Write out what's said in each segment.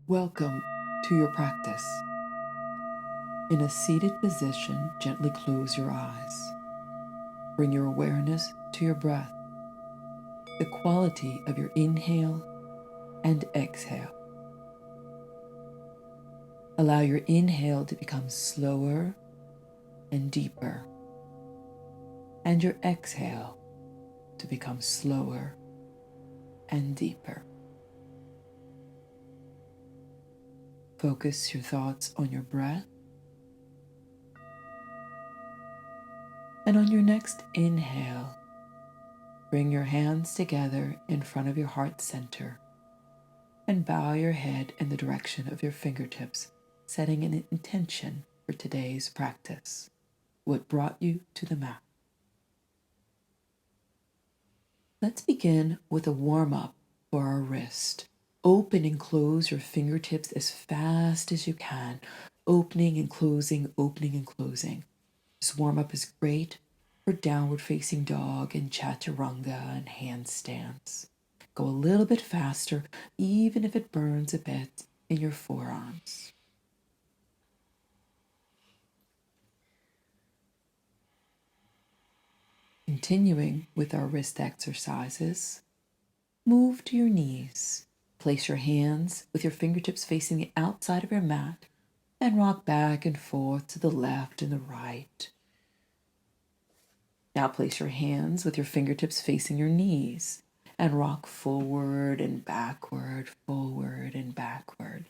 Welcome to your practice. In a seated position, gently close your eyes. Bring your awareness to your breath, the quality of your inhale and exhale. Allow your inhale to become slower and deeper, and your exhale to become slower and deeper. Focus your thoughts on your breath, and on your next inhale, bring your hands together in front of your heart center and bow your head in the direction of your fingertips, setting an intention for today's practice. What brought you to the mat? Let's begin with a warm-up for our wrist. Open and close your fingertips as fast as you can, opening and closing, opening and closing. This warm-up is great for downward facing dog and chaturanga and handstands. Go a little bit faster, even if it burns a bit in your forearms. Continuing with our wrist exercises, move to your knees. Place your hands with your fingertips facing the outside of your mat and rock back and forth to the left and the right. Now place your hands with your fingertips facing your knees and rock forward and backward, forward and backward.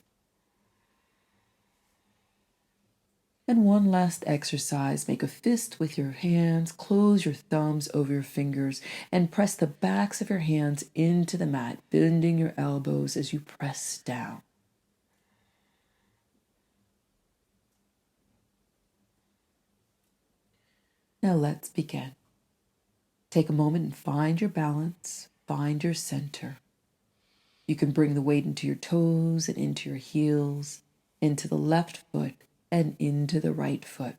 And one last exercise, make a fist with your hands, close your thumbs over your fingers, and press the backs of your hands into the mat, bending your elbows as you press down. Now let's begin. Take a moment and find your balance, find your center. You can bring the weight into your toes and into your heels, into the left foot and into the right foot.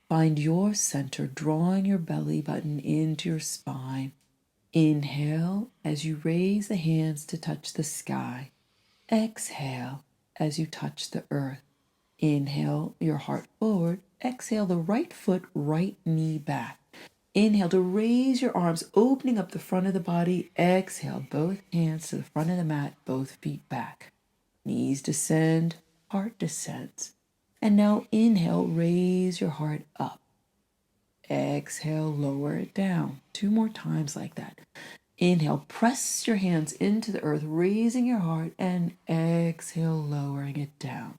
Find your center, drawing your belly button into your spine. Inhale as you raise the hands to touch the sky. Exhale as you touch the earth. Inhale your heart forward. Exhale the right foot, right knee back. Inhale to raise your arms, opening up the front of the body. Exhale, both hands to the front of the mat, both feet back. Knees descend, heart descends. And now inhale, raise your heart up. Exhale, lower it down. 2 more times like that. Inhale, press your hands into the earth, raising your heart, and exhale, lowering it down.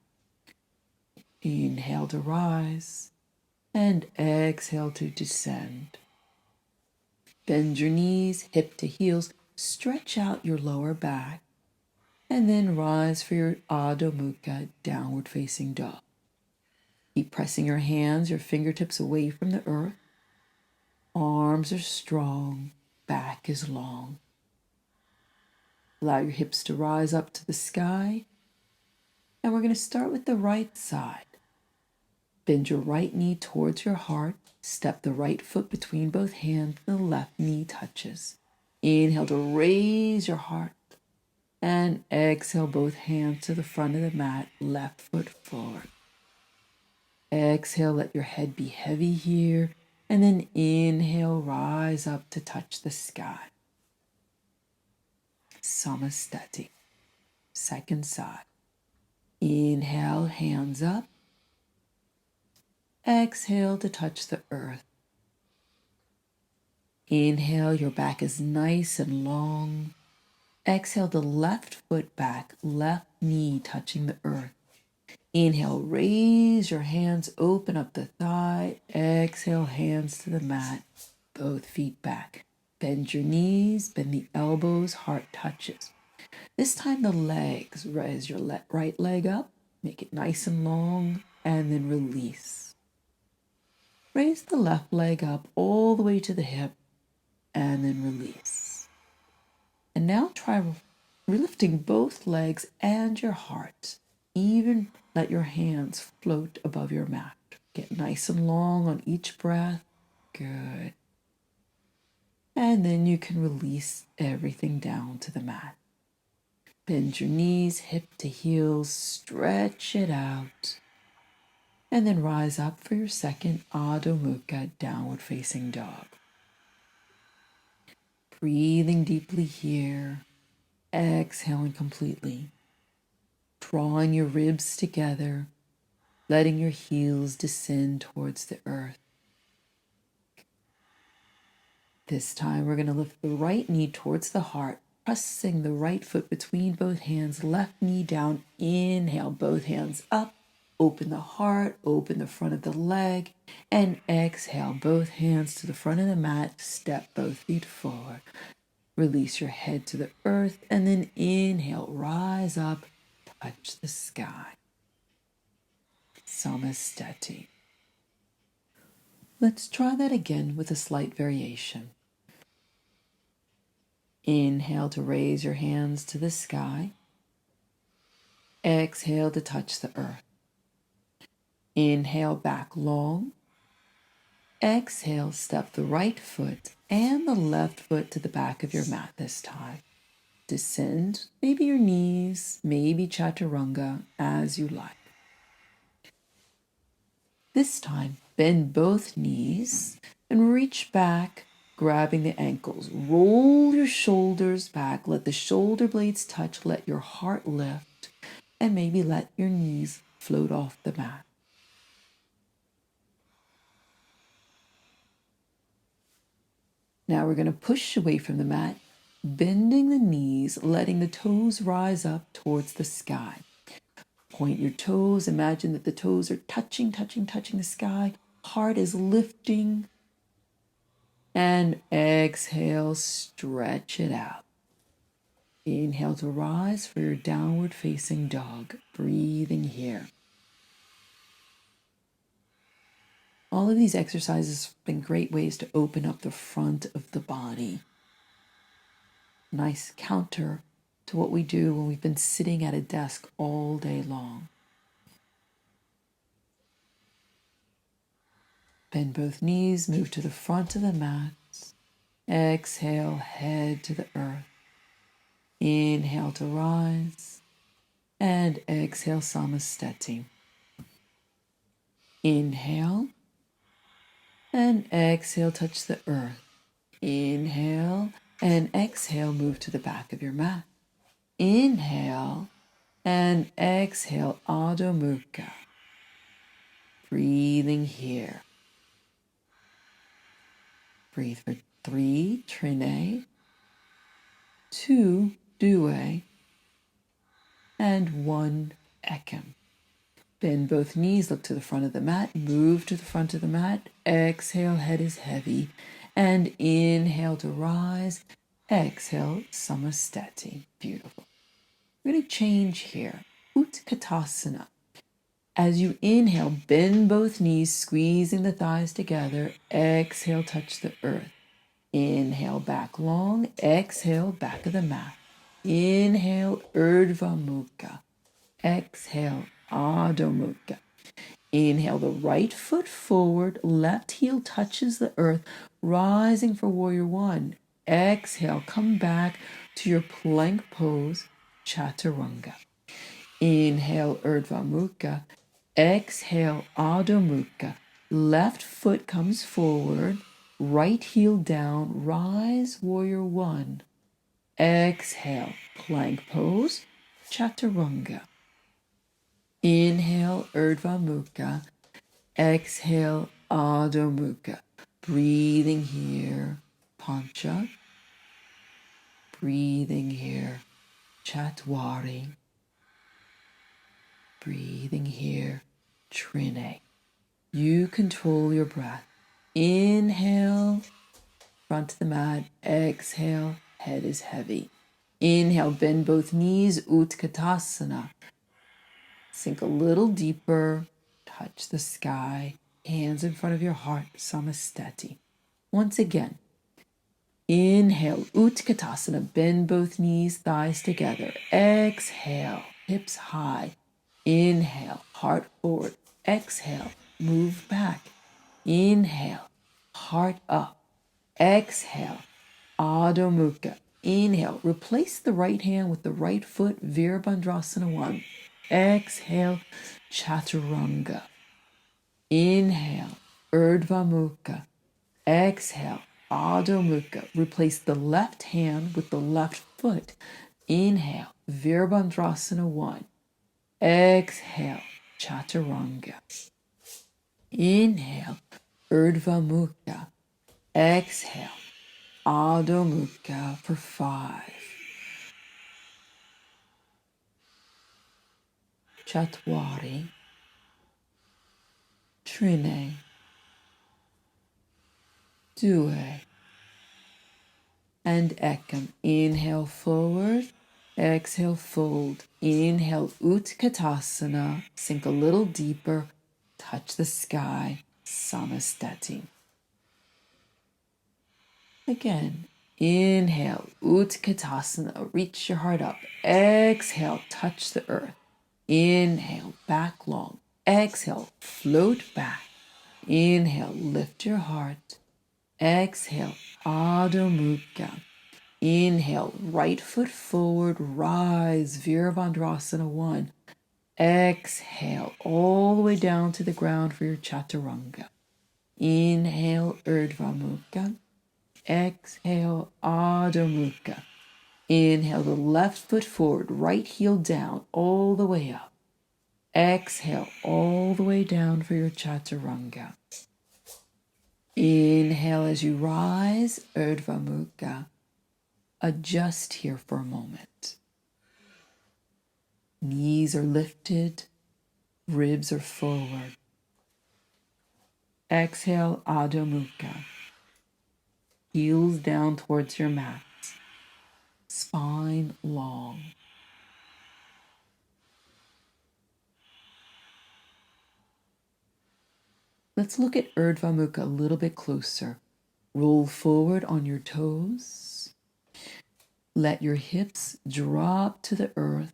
Inhale to rise, and exhale to descend. Bend your knees, hip to heels, stretch out your lower back, and then rise for your Adho Mukha, downward facing dog. Keep pressing your hands, your fingertips away from the earth. Arms are strong, back is long. Allow your hips to rise up to the sky. And we're going to start with the right side. Bend your right knee towards your heart. Step the right foot between both hands and the left knee touches. Inhale to raise your heart. And exhale both hands to the front of the mat, left foot forward. Exhale, let your head be heavy here. And then inhale, rise up to touch the sky. Samastati. Second side. Inhale, hands up. Exhale to touch the earth. Inhale, your back is nice and long. Exhale the left foot back, left knee touching the earth. Inhale, raise your hands, open up the thigh. Exhale, hands to the mat, both feet back. Bend your knees, bend the elbows, heart touches. This time the legs, raise your right leg up, make it nice and long, and then release. Raise the left leg up all the way to the hip, and then release. And now try lifting both legs and your heart. Even let your hands float above your mat. Get nice and long on each breath. Good. And then you can release everything down to the mat. Bend your knees, hip to heels, stretch it out. And then rise up for your second Adho Mukha, downward facing dog. Breathing deeply here, exhaling completely. Drawing your ribs together, letting your heels descend towards the earth. This time we're going to lift the right knee towards the heart, pressing the right foot between both hands, left knee down. Inhale, both hands up. Open the heart, open the front of the leg, and exhale, both hands to the front of the mat. Step both feet forward. Release your head to the earth, and then inhale, rise up, touch the sky. Samastati. Let's try that again with a slight variation. Inhale to raise your hands to the sky. Exhale to touch the earth. Inhale back long. Exhale, step the right foot and the left foot to the back of your mat this time. Descend, maybe your knees, maybe chaturanga, as you like. This time, bend both knees and reach back, grabbing the ankles. Roll your shoulders back, let the shoulder blades touch, let your heart lift, and maybe let your knees float off the mat. Now we're going to push away from the mat, bending the knees, letting the toes rise up towards the sky. Point your toes. Imagine that the toes are touching the sky. Heart is lifting. And exhale, stretch it out. Inhale to rise for your downward facing dog. Breathing here. All of these exercises have been great ways to open up the front of the body. Nice counter to what we do when we've been sitting at a desk all day long. Bend both knees, move to the front of the mat. Exhale, head to the earth. Inhale to rise. And exhale, Samastati. Inhale. And exhale, touch the earth. Inhale. And exhale, move to the back of your mat. Inhale. And exhale, Adho Mukha. Breathing here. Breathe for 3, Trine, 2, Due, and 1, Ekam. Bend both knees, look to the front of the mat, move to the front of the mat. Exhale, head is heavy. And inhale to rise. Exhale, Samastati. Beautiful. We're going to change here. Utkatasana. As you inhale, bend both knees, squeezing the thighs together. Exhale, touch the earth. Inhale, back long. Exhale, back of the mat. Inhale, Urdhva Mukha. Exhale, Adho Mukha. Inhale, the right foot forward. Left heel touches the earth, rising for Warrior One. Exhale, come back to your plank pose, Chaturanga. Inhale, Urdhva Mukha. Exhale, Adho Mukha. Left foot comes forward, right heel down, rise, Warrior One. Exhale, plank pose, Chaturanga. Inhale, Urdhva Mukha. Exhale, Adho Mukha. Breathing here, Pancha. Breathing here, Chatwari. Breathing here, Trine. You control your breath. Inhale, front to the mat. Exhale, head is heavy. Inhale, bend both knees, Utkatasana. Sink a little deeper, touch the sky, hands in front of your heart, Samastati. Once again, inhale, Utkatasana, bend both knees, thighs together. Exhale, hips high. Inhale, heart forward. Exhale, move back. Inhale, heart up. Exhale, Adho Mukha. Inhale, replace the right hand with the right foot, Virabhadrasana 1. Exhale, Chaturanga. Inhale, Urdhva Mukha. Exhale, Adho Mukha. Replace the left hand with the left foot. Inhale, Virabhadrasana 1. Exhale, Chaturanga. Inhale, Urdhva Mukha. Exhale, Adho Mukha for 5. Chatwari. Trine. Due. And Ekam. Inhale forward. Exhale fold. Inhale Utkatasana. Sink a little deeper. Touch the sky. Samastati. Again. Inhale Utkatasana. Reach your heart up. Exhale. Touch the earth. Inhale, back long. Exhale, float back. Inhale, lift your heart. Exhale, Adho Mukha. Inhale, right foot forward, rise, Virabhadrasana 1. Exhale, all the way down to the ground for your Chaturanga. Inhale, Urdhva Mukha. Exhale, Adho Mukha. Inhale the left foot forward, right heel down, all the way up. Exhale all the way down for your Chaturanga. Inhale as you rise, Urdhva Mukha. Adjust here for a moment. Knees are lifted, ribs are forward. Exhale, Adho Mukha. Heels down towards your mat. Spine long. Let's look at Urdhva Mukha a little bit closer. Roll forward on your toes. Let your hips drop to the earth.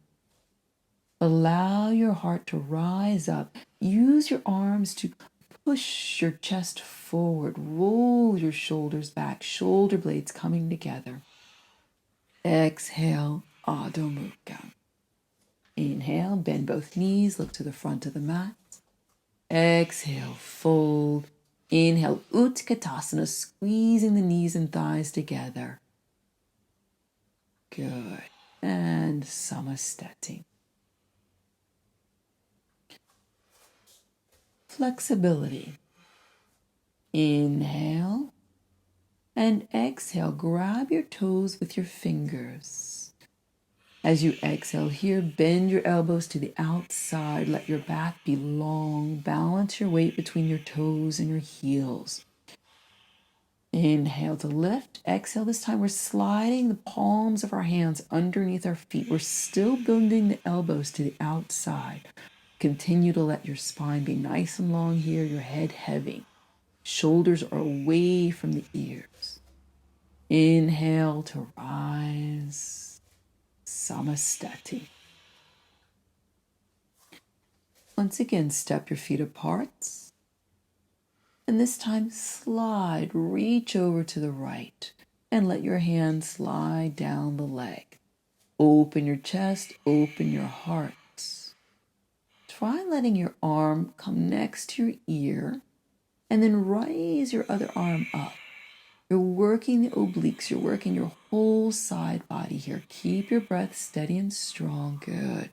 Allow your heart to rise up. Use your arms to push your chest forward. Roll your shoulders back, shoulder blades coming together. Exhale, Adho Mukha. Inhale, bend both knees, look to the front of the mat. Exhale, fold. Inhale, Utkatasana, squeezing the knees and thighs together. Good. And Samastati. Flexibility. Inhale and exhale. Grab your toes with your fingers. As you exhale here, bend your elbows to the outside. Let your back be long. Balance your weight between your toes and your heels. Inhale to lift. Exhale. This time we're sliding the palms of our hands underneath our feet. We're still bending the elbows to the outside. Continue to let your spine be nice and long here, your head heavy. Shoulders are away from the ears. Inhale to rise. Samastati. Once again, step your feet apart. And this time, slide, reach over to the right, and let your hand slide down the leg. Open your chest, open your heart. Try letting your arm come next to your ear, and then raise your other arm up. You're working the obliques, you're working your whole side body here. Keep your breath steady and strong. Good.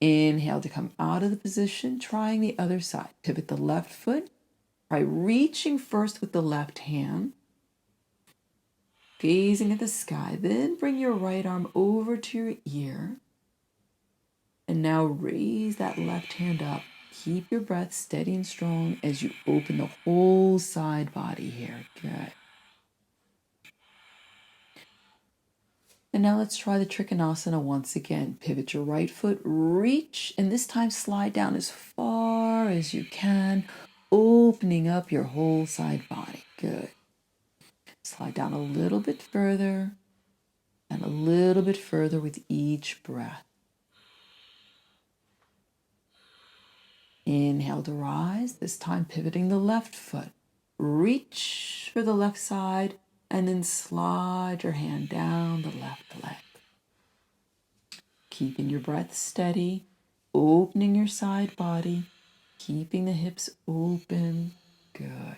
Inhale to come out of the position, trying the other side. Pivot the left foot. Try reaching first with the left hand, gazing at the sky. Then bring your right arm over to your ear. And now raise that left hand up. Keep your breath steady and strong as you open the whole side body here. Good. And now let's try the Trikonasana once again. Pivot your right foot, reach, and this time slide down as far as you can, opening up your whole side body. Good. Slide down a little bit further and a little bit further with each breath. Inhale to rise, this time pivoting the left foot. Reach for the left side And then slide your hand down the left leg. Keeping your breath steady, opening your side body, keeping the hips open. Good.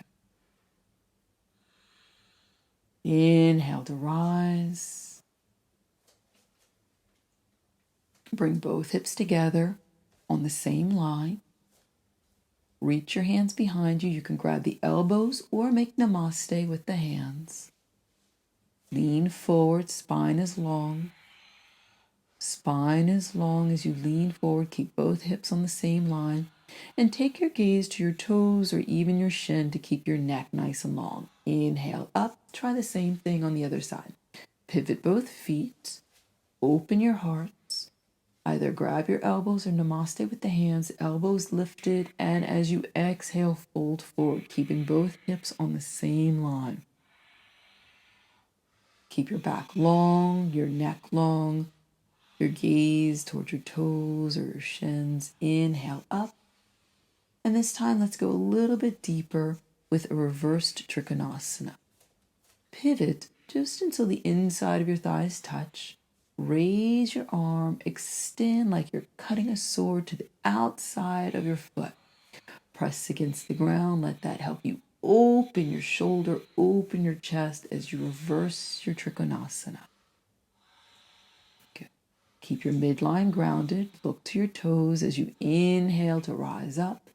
Inhale to rise. Bring both hips together on the same line. Reach your hands behind you. You can grab the elbows or make namaste with the hands. Lean forward, spine is long. Spine is long as you lean forward. Keep both hips on the same line. And take your gaze to your toes or even your shin to keep your neck nice and long. Inhale up. Try the same thing on the other side. Pivot both feet. Open your hearts. Either grab your elbows or namaste with the hands, elbows lifted, and as you exhale, fold forward, keeping both hips on the same line. Keep your back long, your neck long, your gaze towards your toes or your shins. Inhale up. And this time, let's go a little bit deeper with a reversed Trikonasana. Pivot just until the inside of your thighs touch. Raise your arm, extend like you're cutting a sword to the outside of your foot. Press against the ground. Let that help you open your shoulder, open your chest as you reverse your Trikonasana. Good. Keep your midline grounded. Look to your toes as you inhale to rise up.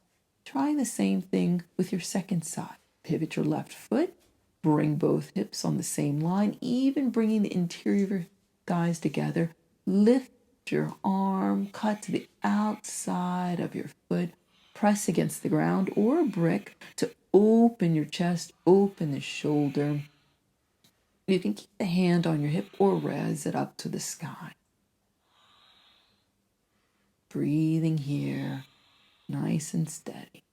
Trying the same thing with your second side. Pivot your left foot. Bring both hips on the same line, even bringing the interior of your thighs together. Lift your arm, cut to the outside of your foot. Press against the ground or a brick to open your chest, open the shoulder. You can keep the hand on your hip or raise it up to the sky. Breathing here, nice and steady.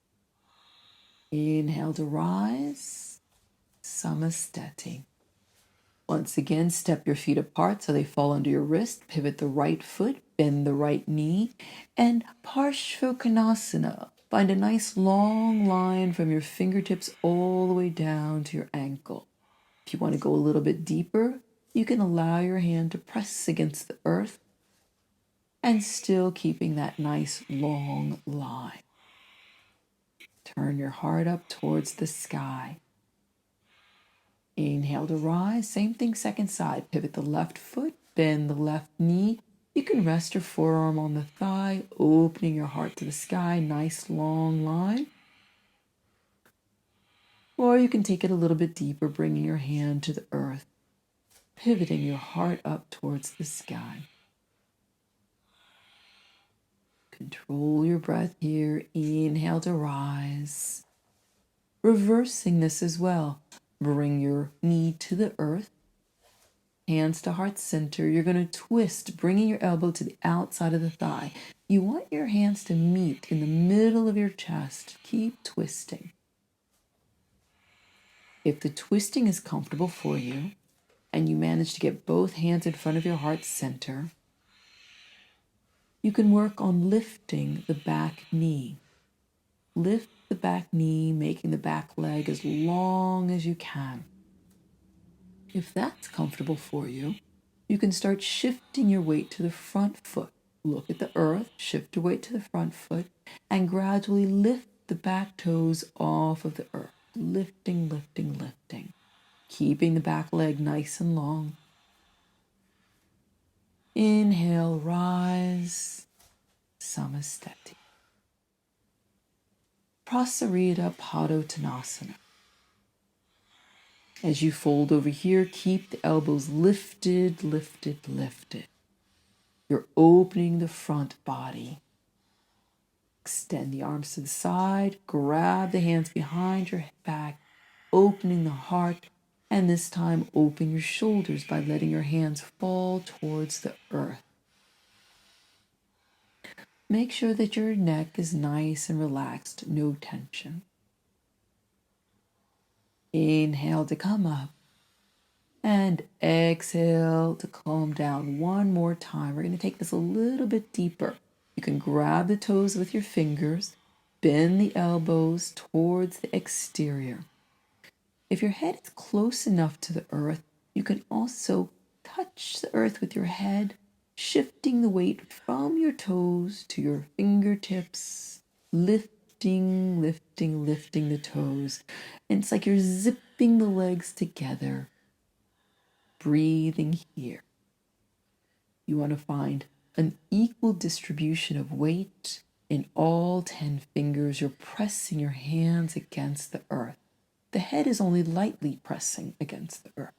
Inhale to rise, Samastati. Once again, step your feet apart so they fall under your wrist. Pivot the right foot, bend the right knee, and Paschimottanasana. Find a nice long line from your fingertips all the way down to your ankle. If you want to go a little bit deeper, you can allow your hand to press against the earth and still keeping that nice long line. Turn your heart up towards the sky. Inhale to rise. Same thing, second side. Pivot the left foot, bend the left knee. You can rest your forearm on the thigh, opening your heart to the sky. Nice long line. Or you can take it a little bit deeper, bringing your hand to the earth, pivoting your heart up towards the sky. Control your breath here. Inhale to rise. Reversing this as well. Bring your knee to the earth. Hands to heart center. You're going to twist, bringing your elbow to the outside of the thigh. You want your hands to meet in the middle of your chest. Keep twisting. If the twisting is comfortable for you, and you manage to get both hands in front of your heart center, you can work on lifting the back knee. Lift the back knee, making the back leg as long as you can. If that's comfortable for you, you can start shifting your weight to the front foot. Look at the earth, shift your weight to the front foot, and gradually lift the back toes off of the earth. Lifting, lifting, lifting. Keeping the back leg nice and long. Inhale, rise, Samastati. Prasarita Padangusthasana. As you fold over here, keep the elbows lifted, lifted, lifted. You're opening the front body. Extend the arms to the side, grab the hands behind your back, opening the heart, and this time open your shoulders by letting your hands fall towards the earth. Make sure that your neck is nice and relaxed, no tension. Inhale to come up and exhale to calm down. One more time. We're going to take this a little bit deeper. You can grab the toes with your fingers, bend the elbows towards the exterior. If your head is close enough to the earth, you can also touch the earth with your head, shifting the weight from your toes to your fingertips, lifting the toes. And it's like you're zipping the legs together, breathing here. You want to find an equal distribution of weight in all 10 fingers. You're pressing your hands against the earth. The head is only lightly pressing against the earth.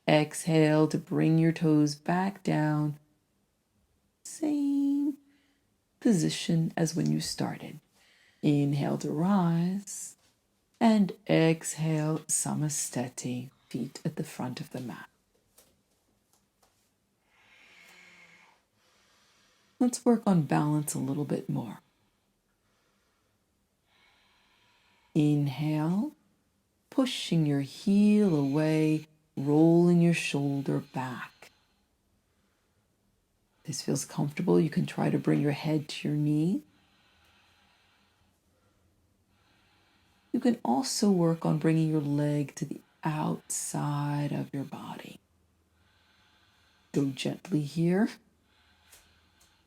Exhale to bring your toes back down. Same position as when you started. Inhale to rise. And exhale, samasteti, feet at the front of the mat. Let's work on balance a little bit more. Inhale, pushing your heel away, rolling your shoulder back. This feels comfortable. You can try to bring your head to your knee. You can also work on bringing your leg to the outside of your body. Go gently here.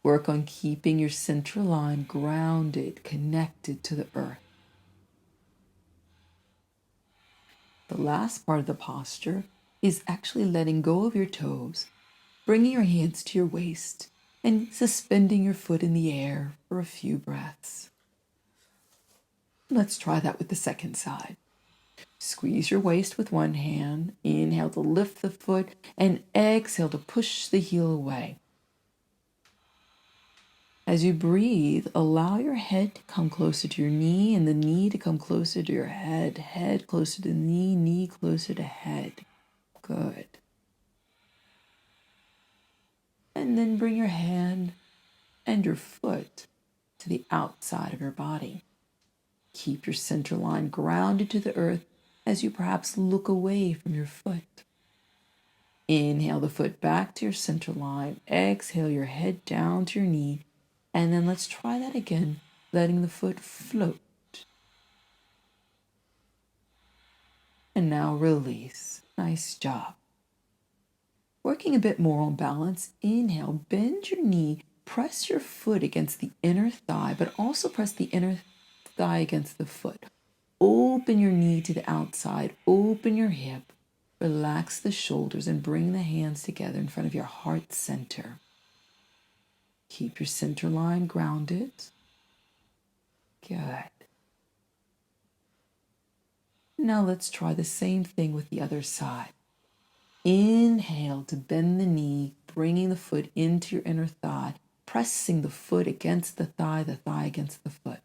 Work on keeping your center line grounded, connected to the earth. The last part of the posture is actually letting go of your toes, bringing your hands to your waist, and suspending your foot in the air for a few breaths. Let's try that with the second side. Squeeze your waist with one hand, inhale to lift the foot, and exhale to push the heel away. As you breathe, allow your head to come closer to your knee and the knee to come closer to your head. Head closer to knee, knee closer to head. Good. And then bring your hand and your foot to the outside of your body. Keep your center line grounded to the earth as you perhaps look away from your foot. Inhale the foot back to your center line. Exhale your head down to your knee. And then let's try that again, letting the foot float. And now release. Nice job. Working a bit more on balance, inhale, bend your knee, press your foot against the inner thigh, but also press the inner thigh against the foot. Open your knee to the outside, open your hip, relax the shoulders, and bring the hands together in front of your heart center. Keep your center line grounded. Good. Now let's try the same thing with the other side. Inhale to bend the knee, bringing the foot into your inner thigh, pressing the foot against the thigh against the foot.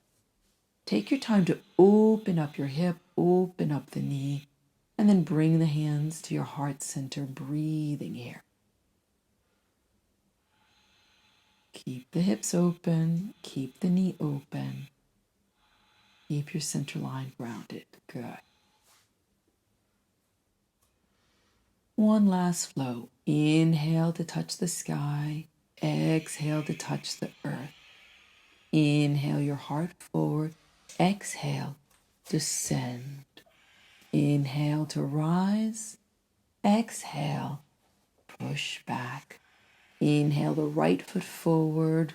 Take your time to open up your hip, open up the knee, and then bring the hands to your heart center, breathing here. Keep the hips open, keep the knee open. Keep your center line grounded. Good. One last flow. Inhale to touch the sky. Exhale to touch the earth. Inhale your heart forward. Exhale, descend. Inhale to rise. Exhale, push back. Inhale the right foot forward.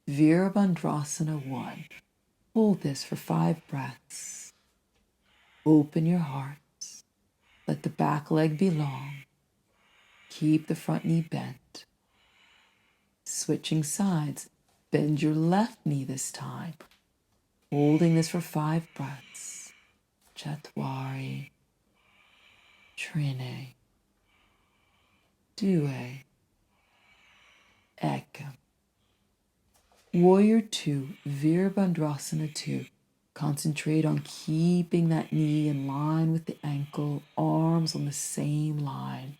Virabhadrasana 1. Hold this for 5 breaths. Open your hearts. Let the back leg be long. Keep the front knee bent. Switching sides. Bend your left knee this time. Holding this for 5 breaths. Chatwari. Trine. Due. Ekam. Warrior 2, Virabhadrasana 2. Concentrate on keeping that knee in line with the ankle, arms on the same line.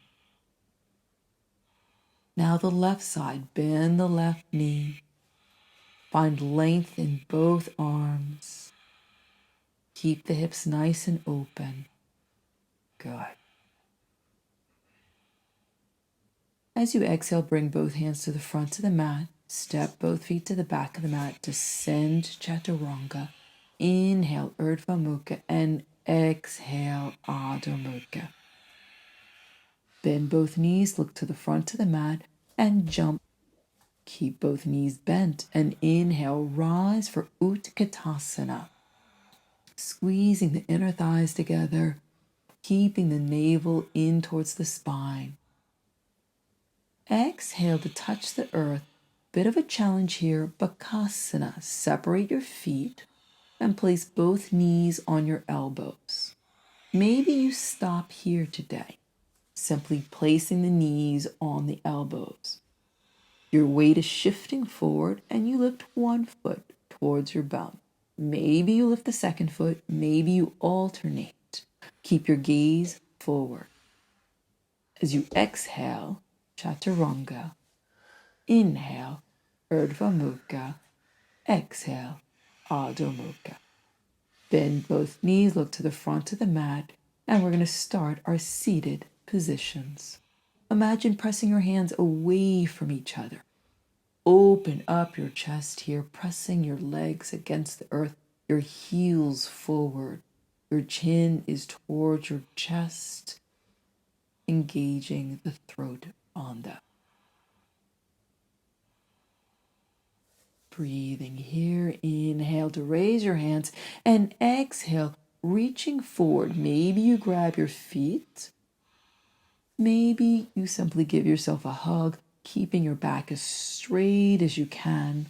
Now the left side, bend the left knee. Find length in both arms. Keep the hips nice and open. Good. As you exhale, bring both hands to the front of the mat. Step both feet to the back of the mat. Descend Chaturanga. Inhale, Urdhva Mukha. And exhale, Adho Mukha. Bend both knees, look to the front of the mat, and jump. Keep both knees bent, and inhale, rise for Utkatasana. Squeezing the inner thighs together, keeping the navel in towards the spine. Exhale to touch the earth. Bit of a challenge here, Bakasana. Separate your feet and place both knees on your elbows. Maybe you stop here today, simply placing the knees on the elbows. Your weight is shifting forward and you lift one foot towards your bum. Maybe you lift the second foot, maybe you alternate. Keep your gaze forward. As you exhale, Chaturanga. Inhale, Urdhva Mukha. Exhale, Adho Mukha. Bend both knees, look to the front of the mat, and we're going to start our seated positions. Imagine pressing your hands away from each other. Open up your chest here, pressing your legs against the earth, your heels forward. Your chin is towards your chest, engaging the throat bandha. Breathing here, inhale to raise your hands, and exhale, reaching forward. Maybe you grab your feet. Maybe you simply give yourself a hug, keeping your back as straight as you can.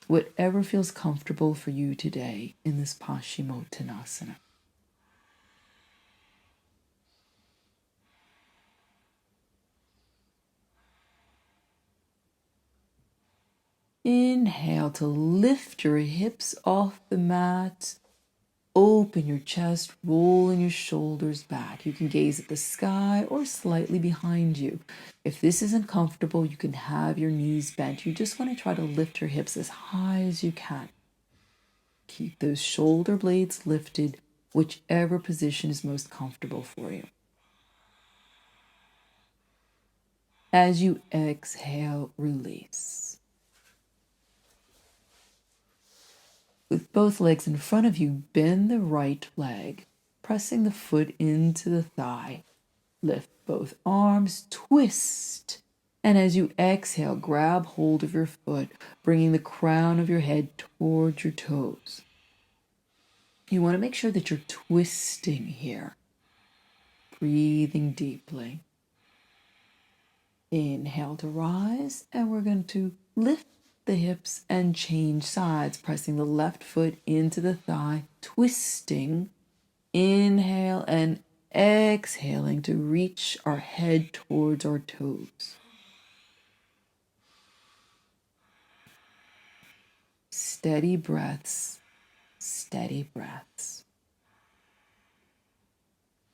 Whatever feels comfortable for you today in this Paschimottanasana. Inhale to lift your hips off the mat. Open your chest, rolling your shoulders back. You can gaze at the sky or slightly behind you. If this isn't comfortable, you can have your knees bent. You just want to try to lift your hips as high as you can. Keep those shoulder blades lifted, whichever position is most comfortable for you. As you exhale, release. With both legs in front of you, bend the right leg, pressing the foot into the thigh. Lift both arms, twist. And as you exhale, grab hold of your foot, bringing the crown of your head towards your toes. You want to make sure that you're twisting here. Breathing deeply. Inhale to rise, and we're going to lift the hips and change sides, pressing the left foot into the thigh, twisting. Inhale and exhaling to reach our head towards our toes. Steady breaths, steady breaths.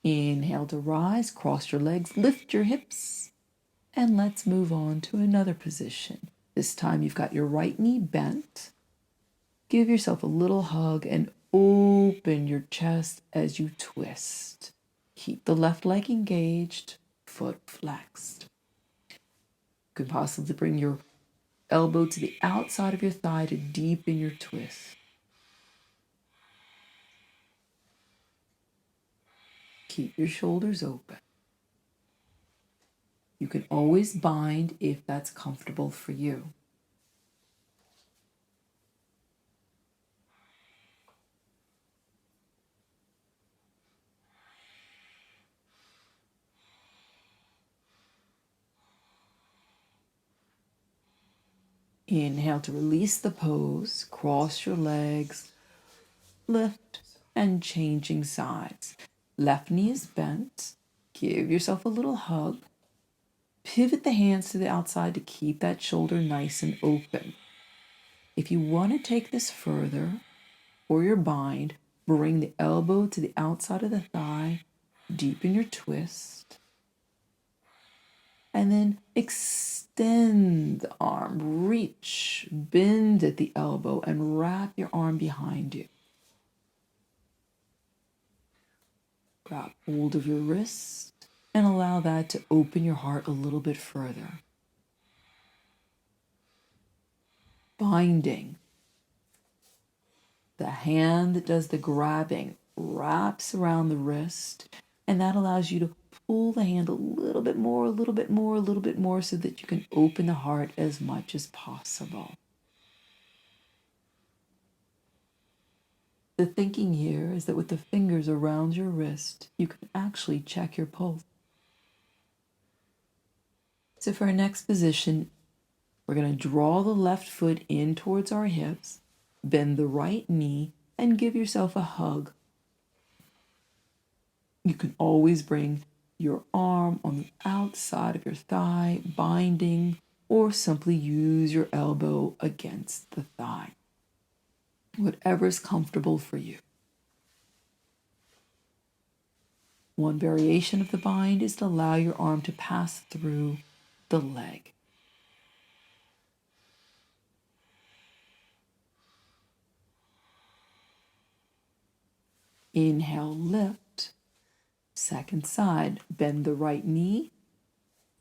Inhale to rise, cross your legs, lift your hips, and let's move on to another position. This time you've got your right knee bent. Give yourself a little hug and open your chest as you twist. Keep the left leg engaged, foot flexed. You could possibly bring your elbow to the outside of your thigh to deepen your twist. Keep your shoulders open. You can always bind if that's comfortable for you. Inhale to release the pose, cross your legs, lift, and changing sides. Left knee is bent. Give yourself a little hug. Pivot the hands to the outside to keep that shoulder nice and open. If you want to take this further, or your bind, bring the elbow to the outside of the thigh, deepen your twist, and then extend the arm, reach, bend at the elbow, and wrap your arm behind you. Grab hold of your wrist and allow that to open your heart a little bit further. Binding. The hand that does the grabbing wraps around the wrist, and that allows you to pull the hand a little bit more, a little bit more, a little bit more, so that you can open the heart as much as possible. The thinking here is that with the fingers around your wrist, you can actually check your pulse. So for our next position, we're going to draw the left foot in towards our hips, bend the right knee, and give yourself a hug. You can always bring your arm on the outside of your thigh, binding, or simply use your elbow against the thigh. Whatever is comfortable for you. One variation of the bind is to allow your arm to pass through the leg. Inhale, lift. Second side, bend the right knee,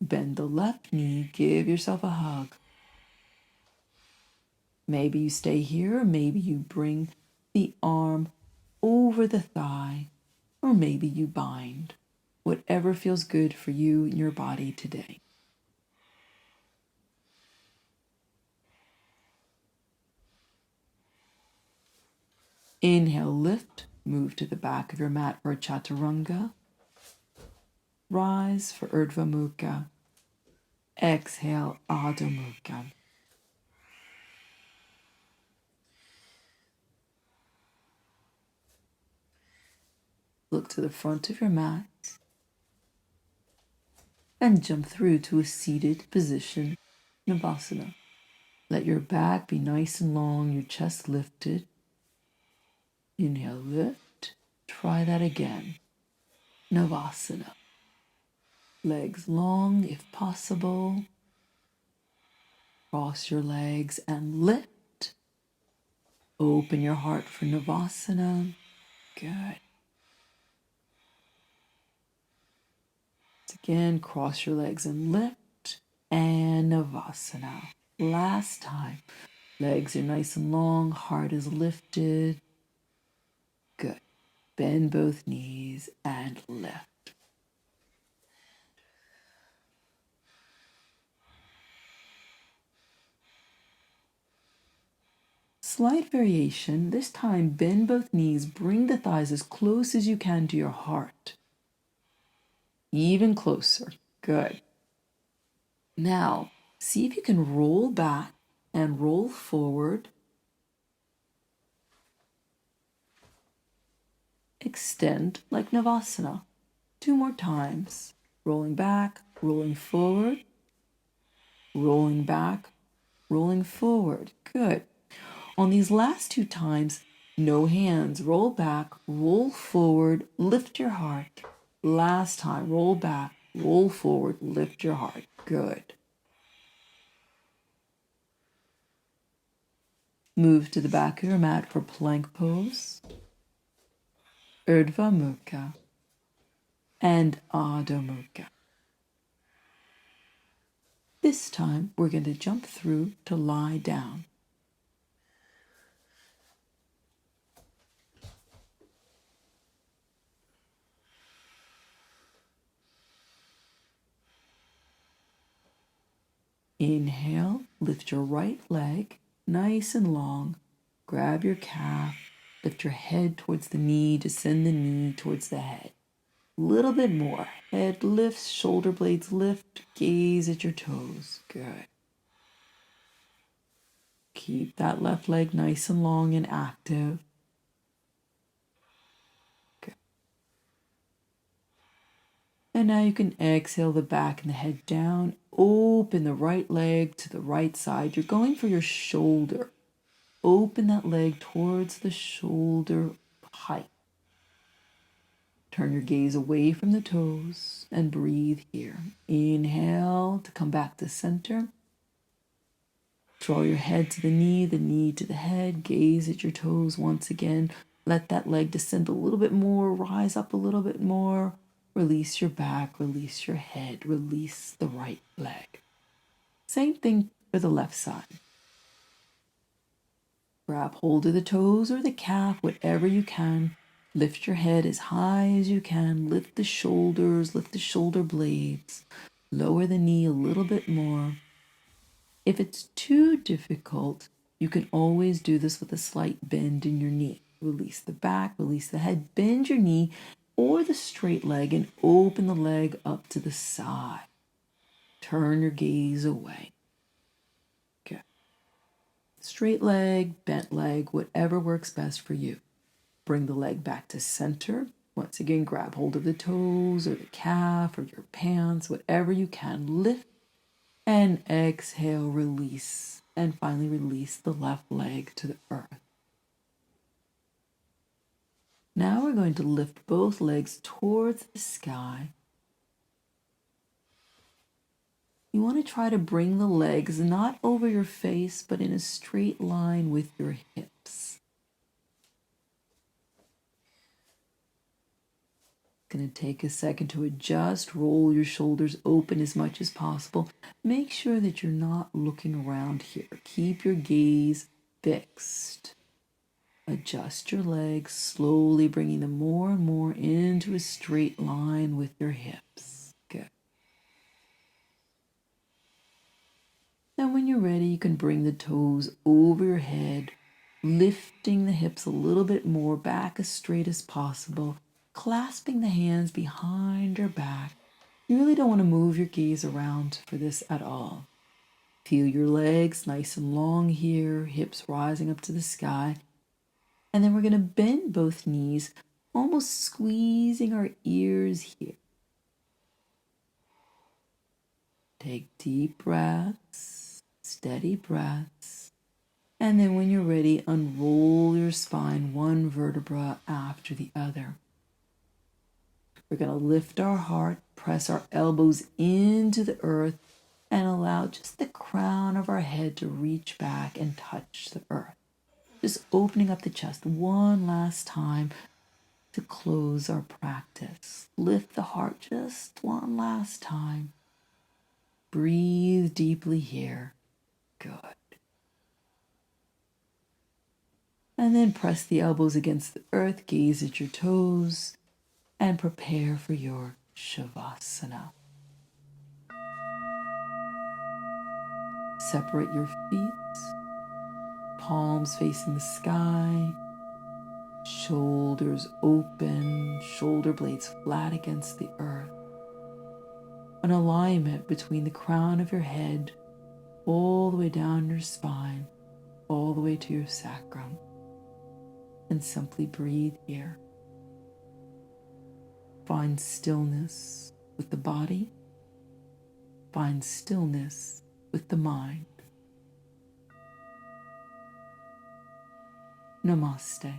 bend the left knee, give yourself a hug. Maybe you stay here, or maybe you bring the arm over the thigh, or maybe you bind. Whatever feels good for you and your body today. Inhale, lift, move to the back of your mat for a chaturanga. Rise for Urdhva Mukha. Exhale, Adho Mukha. Look to the front of your mat and jump through to a seated position, Navasana. Let your back be nice and long, your chest lifted. Inhale, lift. Try that again. Navasana. Legs long if possible. Cross your legs and lift. Open your heart for Navasana. Good. Again, cross your legs and lift. And Navasana. Last time. Legs are nice and long. Heart is lifted. Good. Bend both knees and lift. Slight variation. This time, bend both knees. Bring the thighs as close as you can to your heart. Even closer. Good. Now, see if you can roll back and roll forward. Extend like Navasana. 2 more times. Rolling back, rolling forward. Rolling back, rolling forward. Good. On these last 2 times, no hands. Roll back, roll forward, lift your heart. Last time, roll back, roll forward, lift your heart. Good. Move to the back of your mat for plank pose, Urdhva Mukha, and Adho Mukha. This time, we're going to jump through to lie down. Inhale, lift your right leg, nice and long. Grab your calf, lift your head towards the knee, descend the knee towards the head. A little bit more. Head lifts, shoulder blades lift, gaze at your toes. Good. Keep that left leg nice and long and active. Good. And now you can exhale the back and the head down. Open the right leg to the right side. You're going for your shoulder. Open that leg towards the shoulder height. Turn your gaze away from the toes and breathe here. Inhale to come back to center. Draw your head to the knee to the head. Gaze at your toes once again. Let that leg descend a little bit more. Rise up a little bit more. Release your back. Release your head. Release the right leg. Same thing for the left side. Grab hold of the toes or the calf, whatever you can. Lift your head as high as you can. Lift the shoulders, lift the shoulder blades. Lower the knee a little bit more. If it's too difficult, you can always do this with a slight bend in your knee. Release the back, release the head, bend your knee or the straight leg and open the leg up to the side. Turn your gaze away. Good. Straight leg, bent leg, whatever works best for you. Bring the leg back to center. Once again, grab hold of the toes or the calf or your pants, whatever you can. Lift and exhale, release. And finally release the left leg to the earth. Now we're going to lift both legs towards the sky. You want to try to bring the legs not over your face, but in a straight line with your hips. Going to take a second to adjust. Roll your shoulders open as much as possible. Make sure that you're not looking around here. Keep your gaze fixed. Adjust your legs, slowly bringing them more and more into a straight line with your hips. Good. Then when you're ready, you can bring the toes over your head, lifting the hips a little bit more back as straight as possible. Clasping the hands behind your back. You really don't want to move your gaze around for this at all. Feel your legs nice and long here, hips rising up to the sky. And then we're going to bend both knees, almost squeezing our ears here. Take deep breaths, steady breaths. And then when you're ready, unroll your spine one vertebra after the other. We're going to lift our heart, press our elbows into the earth, and allow just the crown of our head to reach back and touch the earth. Just opening up the chest one last time to close our practice. Lift the heart just one last time. Breathe deeply here. Good. And then press the elbows against the earth, gaze at your toes, and prepare for your Shavasana. Separate your feet, palms facing the sky, shoulders open, shoulder blades flat against the earth. An alignment between the crown of your head all the way down your spine, all the way to your sacrum. And simply breathe here. Find stillness with the body. Find stillness with the mind. Namaste.